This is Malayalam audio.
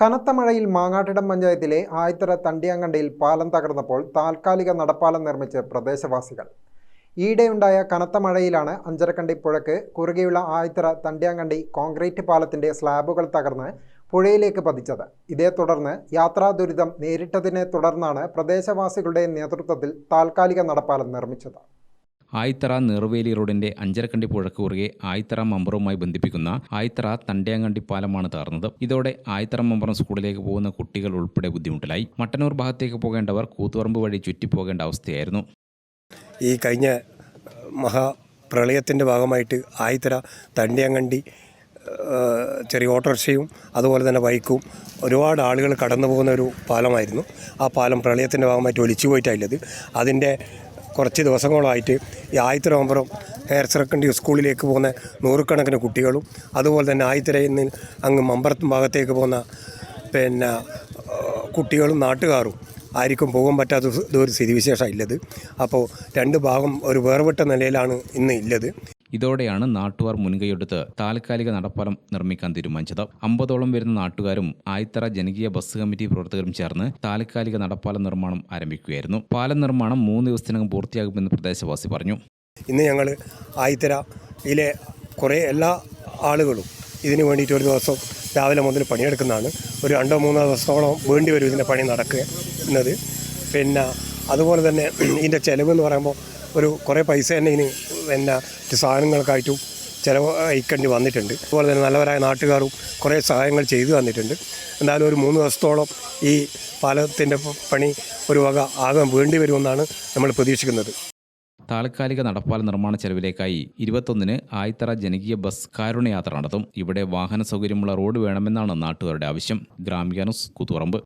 കനത്ത മഴയിൽ മാങ്ങാട്ടിടം പഞ്ചായത്തിലെ ആയിത്തറ തണ്ടിയാങ്കണ്ടിയിൽ പാലം തകർന്നപ്പോൾ താൽക്കാലിക നടപ്പാലം നിർമ്മിച്ച് പ്രദേശവാസികൾ. ഈയിടെയുണ്ടായ കനത്ത മഴയിലാണ് അഞ്ചരക്കണ്ടി പുഴയ്ക്ക് കുറുകെയുള്ള ആയിത്തറ തണ്ടിയാങ്കണ്ടി കോൺക്രീറ്റ് പാലത്തിന്റെ സ്ലാബുകൾ തകർന്ന് പുഴയിലേക്ക് പതിച്ചത്. ഇതേ തുടർന്ന് യാത്രാ ദുരിതം നേരിട്ടതിനെ തുടർന്നാണ് പ്രദേശവാസികളുടെ നേതൃത്വത്തിൽ താൽക്കാലിക നടപ്പാലം നിർമ്മിച്ചത്. ആയിത്തറ നെറുവേലി റോഡിന്റെ അഞ്ചരക്കണ്ടി പുഴക്ക് കുറുകെ ആയിത്തറ മമ്പറുമായി ബന്ധിപ്പിക്കുന്ന ആയിത്തറ തണ്ടിയാങ്കണ്ടി പാലമാണ് തകർന്നത്. ഇതോടെ ആയിത്തറ മമ്പറം സ്കൂളിലേക്ക് പോകുന്ന കുട്ടികൾ ഉൾപ്പെടെ ബുദ്ധിമുട്ടിലായി. മട്ടന്നൂർ ഭാഗത്തേക്ക് പോകേണ്ടവർ കൂത്തുപറമ്പ് വഴി ചുറ്റിപ്പോകേണ്ട അവസ്ഥയായിരുന്നു. ഈ കഴിഞ്ഞ മഹാപ്രളയത്തിൻ്റെ ഭാഗമായിട്ട് ആയിത്തറ തണ്ടിയാങ്കണ്ടി ചെറിയ ഓട്ടോറിക്ഷയും അതുപോലെ തന്നെ ബൈക്കും ഒരുപാട് ആളുകൾ കടന്നു പോകുന്ന ഒരു പാലമായിരുന്നു. ആ പാലം പ്രളയത്തിൻ്റെ ഭാഗമായിട്ട് ഒലിച്ചു പോയിട്ടായില്ലത്. അതിൻ്റെ കുറച്ച് ദിവസങ്ങളായിട്ട് ഈ ആയിത്തറ മമ്പറം ഹയർ സെക്കൻഡറി സ്കൂളിലേക്ക് പോകുന്ന നൂറുകണക്കിന് കുട്ടികളും അതുപോലെ തന്നെ ആയിത്തറയിൽ നിന്ന് അങ്ങ് മമ്പറത്തും ഭാഗത്തേക്ക് പോകുന്ന കുട്ടികളും നാട്ടുകാരും ആർക്കും പോകാൻ പറ്റാത്ത ഒരു സ്ഥിതിവിശേഷം ഇല്ലത്. അപ്പോൾ രണ്ട് ഭാഗം ഒരു വേർപെട്ട നിലയിലാണ് ഇന്ന് ഇല്ലത്. ഇതോടെയാണ് നാട്ടുകാർ മുൻകൈയെടുത്ത് താൽക്കാലിക നടപ്പാലം നിർമ്മിക്കാൻ തീരുമാനിച്ചത്. 50ഓളം വരുന്ന നാട്ടുകാരും ആയിത്തറ ജനകീയ ബസ് കമ്മിറ്റി പ്രവർത്തകരും ചേർന്ന് താൽക്കാലിക നടപ്പാലം നിർമ്മാണം ആരംഭിക്കുകയായിരുന്നു. പാലം നിർമ്മാണം 3 ദിവസത്തിനകം പൂർത്തിയാകുമെന്ന് പ്രദേശവാസി പറഞ്ഞു. ഇന്ന് ഞങ്ങൾ ആയിത്തറയിലെ കുറേ എല്ലാ ആളുകളും ഇതിനു വേണ്ടിയിട്ട് ഒരു ദിവസം രാവിലെ മുതൽ പണിയെടുക്കുന്നതാണ്. ഒരു 2-3 ദിവസത്തോളം വേണ്ടി വരും ഇതിൻ്റെ പണി നടക്കുന്നത്. അതുപോലെ തന്നെ ഇതിൻ്റെ ചിലവെന്ന് പറയുമ്പോൾ ഒരു കുറേ പൈസ തന്നെ ഇനി സാധനങ്ങൾക്കായിട്ടും ചിലവഴിക്കേണ്ടി വന്നിട്ടുണ്ട്. അതുപോലെ തന്നെ നല്ലവരായ നാട്ടുകാരും കുറേ സഹായങ്ങൾ ചെയ്തു തന്നിട്ടുണ്ട്. എന്നാലും ഒരു 3 ദിവസത്തോളം ഈ പാലത്തിൻ്റെ പണി ഒരു വക ആകാൻ വേണ്ടി വരുമെന്നാണ് നമ്മൾ പ്രതീക്ഷിക്കുന്നത്. താൽക്കാലിക നടപ്പാല നിർമ്മാണ ചെലവിലേക്കായി 21-ന് ആയിത്തറ ജനകീയ ബസ് കാരുണ്യയാത്ര നടത്തും. ഇവിടെ വാഹന സൗകര്യമുള്ള റോഡ് വേണമെന്നാണ് നാട്ടുകാരുടെ ആവശ്യം. ഗ്രാമിക ന്യൂസ്, കൂത്തുപറമ്പ്.